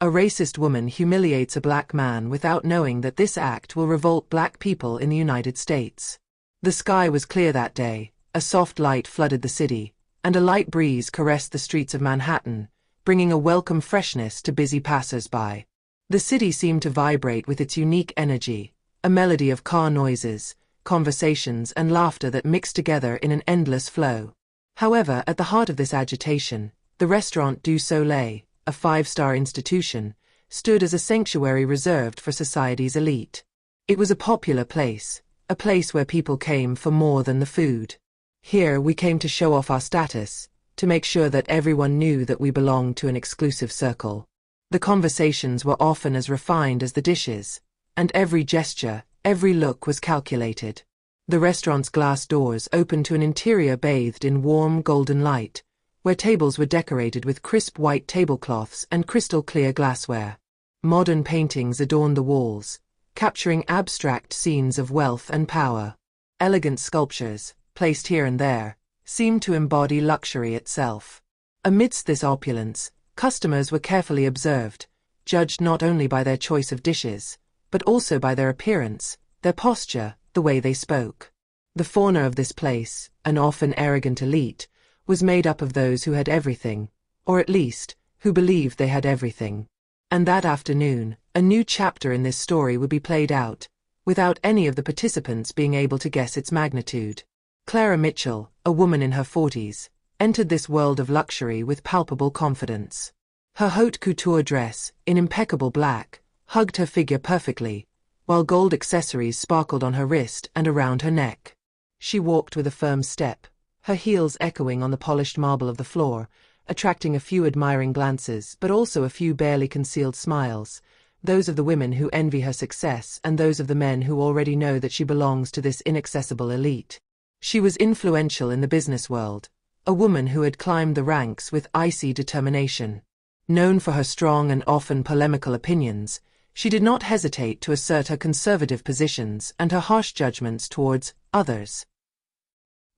A racist woman humiliates a black man without knowing that this act will revolt black people in the United States. The sky was clear that day, a soft light flooded the city, and a light breeze caressed the streets of Manhattan, bringing a welcome freshness to busy passers-by. The city seemed to vibrate with its unique energy, a melody of car noises, conversations and laughter that mixed together in an endless flow. However, at the heart of this agitation, the restaurant Du Soleil, a five-star institution, stood as a sanctuary reserved for society's elite. It was a popular place, a place where people came for more than the food. Here we came to show off our status, to make sure that everyone knew that we belonged to an exclusive circle. The conversations were often as refined as the dishes, and every gesture, every look was calculated. The restaurant's glass doors opened to an interior bathed in warm golden light, where tables were decorated with crisp white tablecloths and crystal-clear glassware. Modern paintings adorned the walls, capturing abstract scenes of wealth and power. Elegant sculptures, placed here and there, seemed to embody luxury itself. Amidst this opulence, customers were carefully observed, judged not only by their choice of dishes, but also by their appearance, their posture, the way they spoke. The fauna of this place, an often arrogant elite, was made up of those who had everything, or at least, who believed they had everything. And that afternoon, a new chapter in this story would be played out, without any of the participants being able to guess its magnitude. Clara Mitchell, a woman in her 40s, entered this world of luxury with palpable confidence. Her haute couture dress, in impeccable black, hugged her figure perfectly, while gold accessories sparkled on her wrist and around her neck. She walked with a firm step, her heels echoing on the polished marble of the floor, attracting a few admiring glances but also a few barely concealed smiles, those of the women who envy her success and those of the men who already know that she belongs to this inaccessible elite. She was influential in the business world, a woman who had climbed the ranks with icy determination. Known for her strong and often polemical opinions, she did not hesitate to assert her conservative positions and her harsh judgments towards others.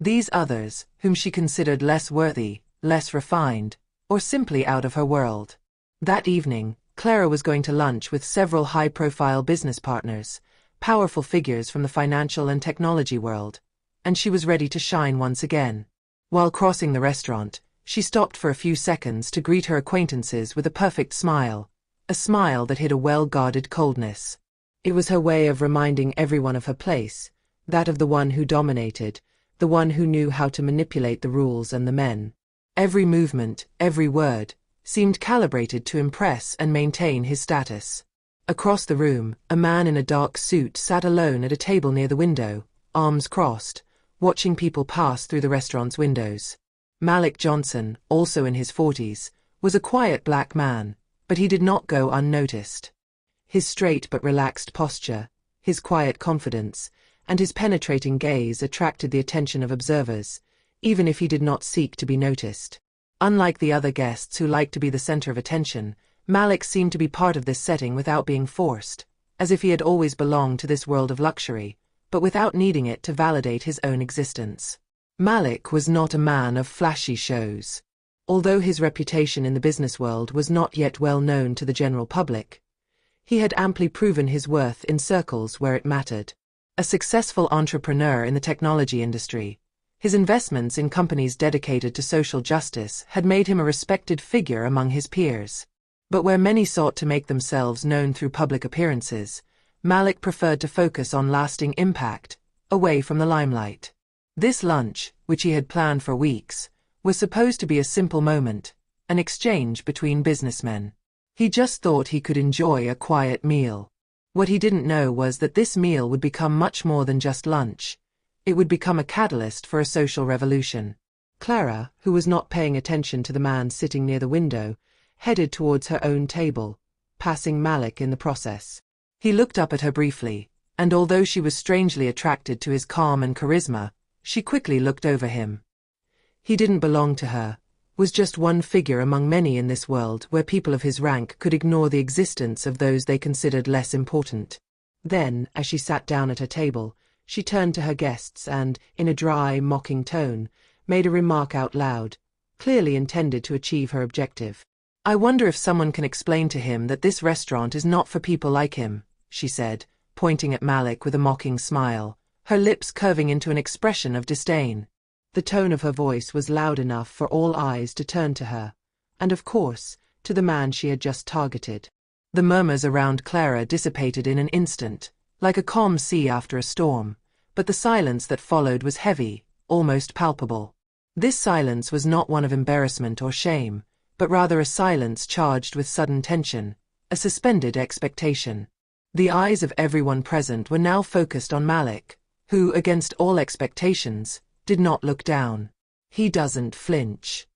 These others, whom she considered less worthy, less refined, or simply out of her world. That evening, Clara was going to lunch with several high-profile business partners, powerful figures from the financial and technology world, and she was ready to shine once again. While crossing the restaurant, she stopped for a few seconds to greet her acquaintances with a perfect smile, a smile that hid a well-guarded coldness. It was her way of reminding everyone of her place, that of the one who dominated, the one who knew how to manipulate the rules and the men. Every movement, every word, seemed calibrated to impress and maintain his status. Across the room, a man in a dark suit sat alone at a table near the window, arms crossed, watching people pass through the restaurant's windows. Malik Johnson, also in his 40s, was a quiet black man, but he did not go unnoticed. His straight but relaxed posture, his quiet confidence, and his penetrating gaze attracted the attention of observers, even if he did not seek to be noticed. Unlike the other guests who liked to be the center of attention, Malik seemed to be part of this setting without being forced, as if he had always belonged to this world of luxury, but without needing it to validate his own existence. Malik was not a man of flashy shows. Although his reputation in the business world was not yet well known to the general public, he had amply proven his worth in circles where it mattered. A successful entrepreneur in the technology industry, his investments in companies dedicated to social justice had made him a respected figure among his peers. But where many sought to make themselves known through public appearances, Malik preferred to focus on lasting impact, away from the limelight. This lunch, which he had planned for weeks, was supposed to be a simple moment, an exchange between businessmen. He just thought he could enjoy a quiet meal. What he didn't know was that this meal would become much more than just lunch. It would become a catalyst for a social revolution. Clara, who was not paying attention to the man sitting near the window, headed towards her own table, passing Malik in the process. He looked up at her briefly, and although she was strangely attracted to his calm and charisma, she quickly looked over him. He didn't belong to her, was just one figure among many in this world where people of his rank could ignore the existence of those they considered less important. Then, as she sat down at her table, she turned to her guests and, in a dry, mocking tone, made a remark out loud, clearly intended to achieve her objective. "I wonder if someone can explain to him that this restaurant is not for people like him," she said, pointing at Malik with a mocking smile, her lips curving into an expression of disdain. The tone of her voice was loud enough for all eyes to turn to her, and of course, to the man she had just targeted. The murmurs around Clara dissipated in an instant, like a calm sea after a storm, but the silence that followed was heavy, almost palpable. This silence was not one of embarrassment or shame, but rather a silence charged with sudden tension, a suspended expectation. The eyes of everyone present were now focused on Malik, who, against all expectations, did not look down. He doesn't flinch.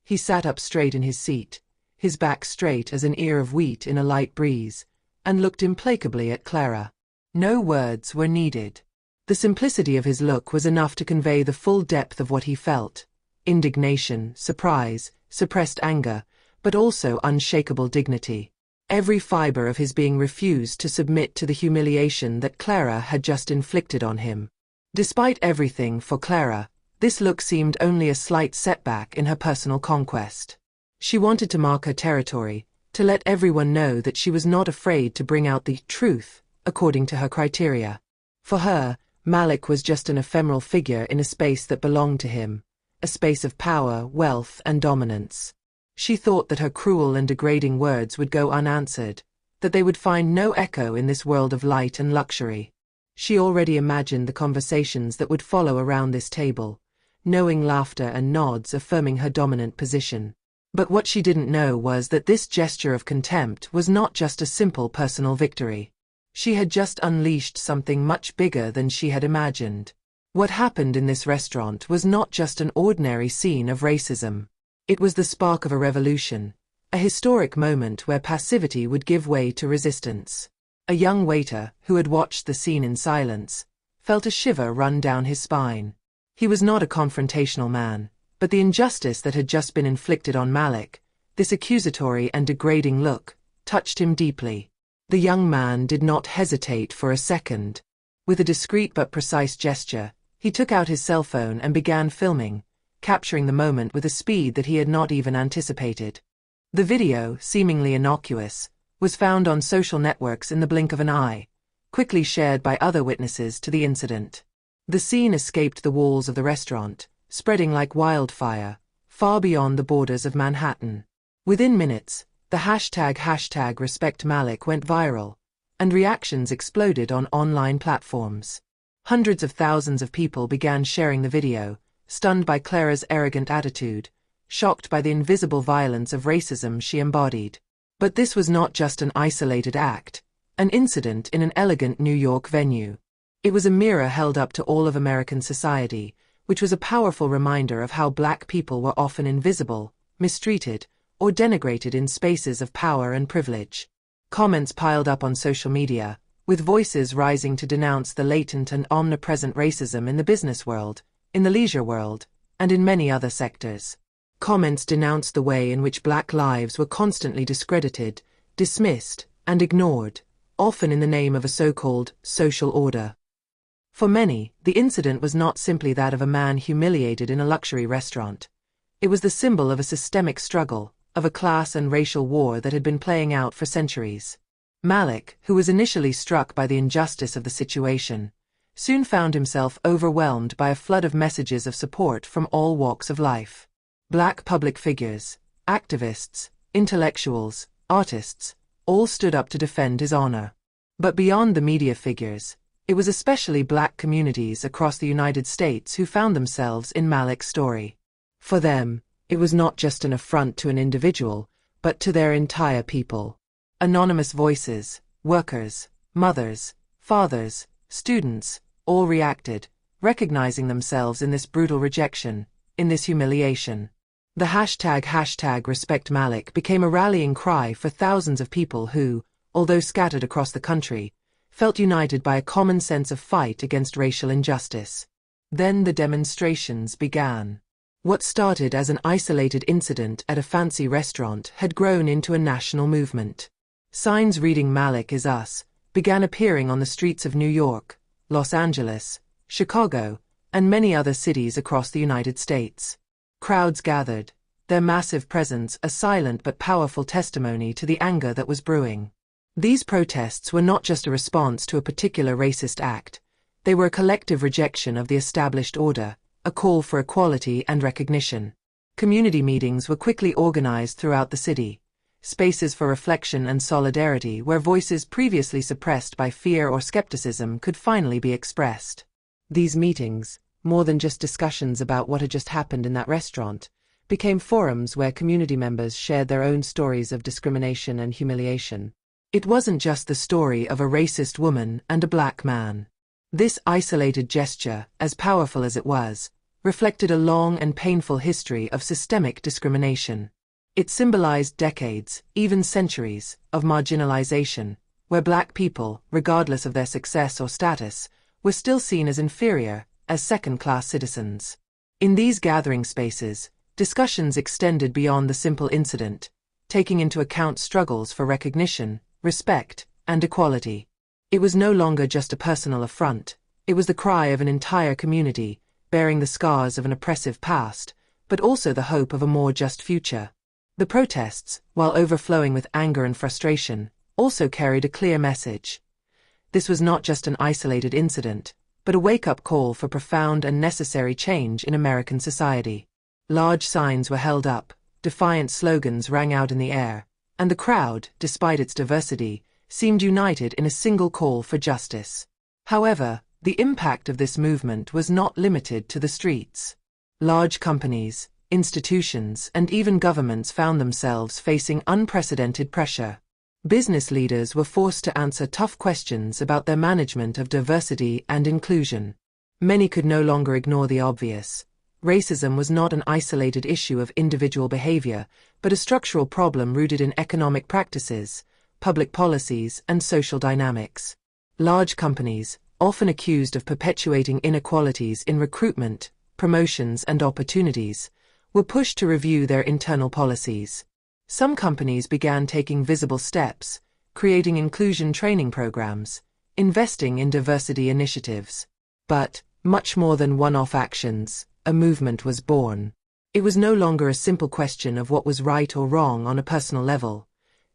He sat up straight in his seat, his back straight as an ear of wheat in a light breeze, and looked implacably at Clara. No words were needed. The simplicity of his look was enough to convey the full depth of what he felt: indignation, surprise, suppressed anger, but also unshakable dignity. Every fiber of his being refused to submit to the humiliation that Clara had just inflicted on him. Despite everything, for Clara, this look seemed only a slight setback in her personal conquest. She wanted to mark her territory, to let everyone know that she was not afraid to bring out the truth, according to her criteria. For her, Malik was just an ephemeral figure in a space that belonged to him, a space of power, wealth, and dominance. She thought that her cruel and degrading words would go unanswered, that they would find no echo in this world of light and luxury. She already imagined the conversations that would follow around this table, knowing laughter and nods affirming her dominant position. But what she didn't know was that this gesture of contempt was not just a simple personal victory. She had just unleashed something much bigger than she had imagined. What happened in this restaurant was not just an ordinary scene of racism. It was the spark of a revolution, a historic moment where passivity would give way to resistance. A young waiter, who had watched the scene in silence, felt a shiver run down his spine. He was not a confrontational man, but the injustice that had just been inflicted on Malik, this accusatory and degrading look, touched him deeply. The young man did not hesitate for a second. With a discreet but precise gesture, he took out his cell phone and began filming, capturing the moment with a speed that he had not even anticipated. The video, seemingly innocuous, was found on social networks in the blink of an eye, quickly shared by other witnesses to the incident. The scene escaped the walls of the restaurant, spreading like wildfire, far beyond the borders of Manhattan. Within minutes, the hashtag #RespectMalik went viral, and reactions exploded on online platforms. Hundreds of thousands of people began sharing the video, stunned by Clara's arrogant attitude, shocked by the invisible violence of racism she embodied. But this was not just an isolated act, an incident in an elegant New York venue. It was a mirror held up to all of American society, which was a powerful reminder of how Black people were often invisible, mistreated, or denigrated in spaces of power and privilege. Comments piled up on social media, with voices rising to denounce the latent and omnipresent racism in the business world, in the leisure world, and in many other sectors. Comments denounced the way in which Black lives were constantly discredited, dismissed, and ignored, often in the name of a so-called social order. For many, the incident was not simply that of a man humiliated in a luxury restaurant. It was the symbol of a systemic struggle, of a class and racial war that had been playing out for centuries. Malik, who was initially struck by the injustice of the situation, soon found himself overwhelmed by a flood of messages of support from all walks of life. Black public figures, activists, intellectuals, artists, all stood up to defend his honor. But beyond the media figures, it was especially Black communities across the United States who found themselves in Malik's story. For them, it was not just an affront to an individual, but to their entire people. Anonymous voices, workers, mothers, fathers, students, all reacted, recognizing themselves in this brutal rejection, in this humiliation. The #RespectMalik became a rallying cry for thousands of people who, although scattered across the country, felt united by a common sense of fight against racial injustice. Then the demonstrations began. What started as an isolated incident at a fancy restaurant had grown into a national movement. Signs reading "Malik is us" began appearing on the streets of New York, Los Angeles, Chicago, and many other cities across the United States. Crowds gathered, their massive presence a silent but powerful testimony to the anger that was brewing. These protests were not just a response to a particular racist act, they were a collective rejection of the established order, a call for equality and recognition. Community meetings were quickly organized throughout the city, spaces for reflection and solidarity where voices previously suppressed by fear or skepticism could finally be expressed. These meetings, more than just discussions about what had just happened in that restaurant, became forums where community members shared their own stories of discrimination and humiliation. It wasn't just the story of a racist woman and a black man. This isolated gesture, as powerful as it was, reflected a long and painful history of systemic discrimination. It symbolized decades, even centuries, of marginalization, where black people, regardless of their success or status, were still seen as inferior, as second-class citizens. In these gathering spaces, discussions extended beyond the simple incident, taking into account struggles for recognition, respect, and equality. It was no longer just a personal affront, it was the cry of an entire community, bearing the scars of an oppressive past, but also the hope of a more just future. The protests, while overflowing with anger and frustration, also carried a clear message. This was not just an isolated incident, but a wake-up call for profound and necessary change in American society. Large signs were held up, defiant slogans rang out in the air, and the crowd, despite its diversity, seemed united in a single call for justice. However, the impact of this movement was not limited to the streets. Large companies, institutions, and even governments found themselves facing unprecedented pressure. Business leaders were forced to answer tough questions about their management of diversity and inclusion. Many could no longer ignore the obvious. Racism was not an isolated issue of individual behavior, but a structural problem rooted in economic practices, public policies, and social dynamics. Large companies, often accused of perpetuating inequalities in recruitment, promotions, and opportunities, were pushed to review their internal policies. Some companies began taking visible steps, creating inclusion training programs, investing in diversity initiatives. But, much more than one-off actions, a movement was born. It was no longer a simple question of what was right or wrong on a personal level.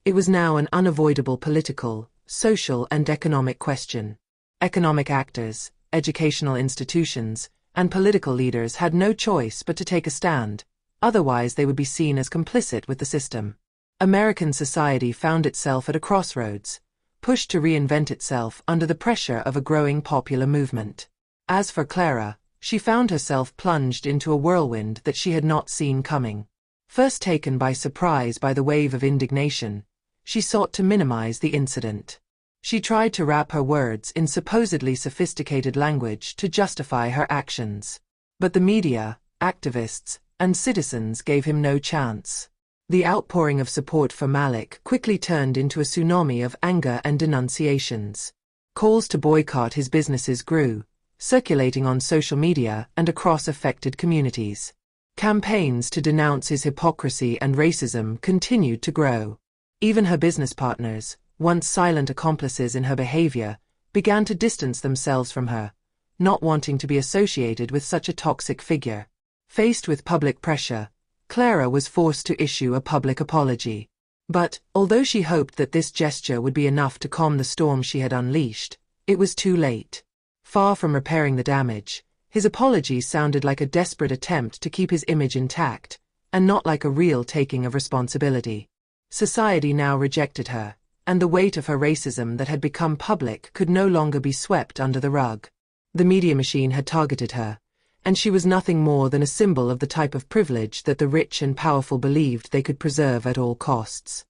It was now an unavoidable political, social, and economic question. Economic actors, educational institutions, and political leaders had no choice but to take a stand. Otherwise they would be seen as complicit with the system. American society found itself at a crossroads, pushed to reinvent itself under the pressure of a growing popular movement. As for Clara, she found herself plunged into a whirlwind that she had not seen coming. First taken by surprise by the wave of indignation, she sought to minimize the incident. She tried to wrap her words in supposedly sophisticated language to justify her actions. But the media, activists, and citizens gave him no chance. The outpouring of support for Malik quickly turned into a tsunami of anger and denunciations. Calls to boycott his businesses grew, circulating on social media and across affected communities. Campaigns to denounce his hypocrisy and racism continued to grow. Even her business partners, once silent accomplices in her behavior, began to distance themselves from her, not wanting to be associated with such a toxic figure. Faced with public pressure, Clara was forced to issue a public apology. But, although she hoped that this gesture would be enough to calm the storm she had unleashed, it was too late. Far from repairing the damage, his apology sounded like a desperate attempt to keep his image intact, and not like a real taking of responsibility. Society now rejected her, and the weight of her racism that had become public could no longer be swept under the rug. The media machine had targeted her, and she was nothing more than a symbol of the type of privilege that the rich and powerful believed they could preserve at all costs.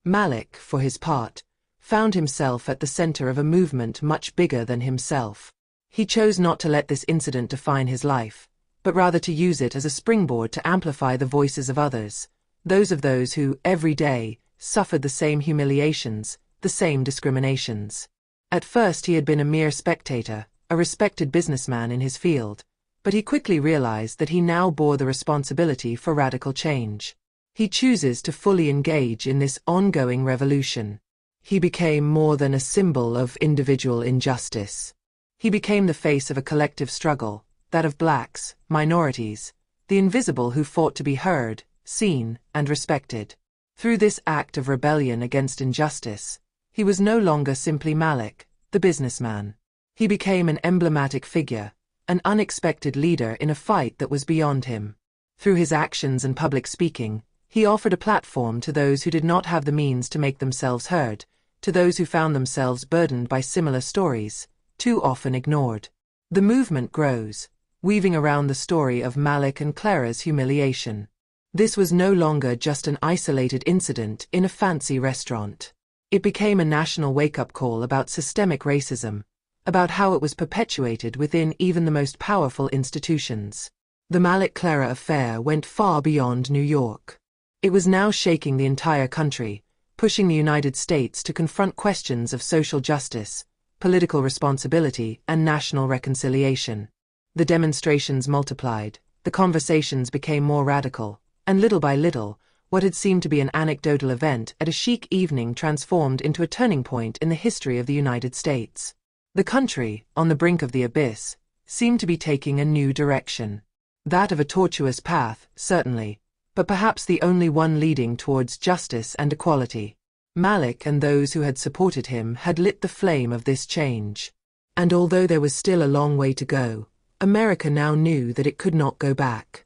Malik, for his part, found himself at the center of a movement much bigger than himself. He chose not to let this incident define his life, but rather to use it as a springboard to amplify the voices of others, those who, every day, suffered the same humiliations, the same discriminations. At first he had been a mere spectator, a respected businessman in his field, but he quickly realized that he now bore the responsibility for radical change. He chooses to fully engage in this ongoing revolution. He became more than a symbol of individual injustice. He became the face of a collective struggle, that of blacks, minorities, the invisible who fought to be heard, seen, and respected. Through this act of rebellion against injustice, he was no longer simply Malik, the businessman. He became an emblematic figure, an unexpected leader in a fight that was beyond him. Through his actions and public speaking, he offered a platform to those who did not have the means to make themselves heard, to those who found themselves burdened by similar stories, too often ignored. The movement grows, weaving around the story of Malik and Clara's humiliation. This was no longer just an isolated incident in a fancy restaurant. It became a national wake-up call about systemic racism, about how it was perpetuated within even the most powerful institutions. The Malik-Clara affair went far beyond New York. It was now shaking the entire country, pushing the United States to confront questions of social justice, political responsibility, and national reconciliation. The demonstrations multiplied, the conversations became more radical, and little by little, what had seemed to be an anecdotal event at a chic evening transformed into a turning point in the history of the United States. The country, on the brink of the abyss, seemed to be taking a new direction. That of a tortuous path, certainly, but perhaps the only one leading towards justice and equality. Malik and those who had supported him had lit the flame of this change. And although there was still a long way to go, America now knew that it could not go back.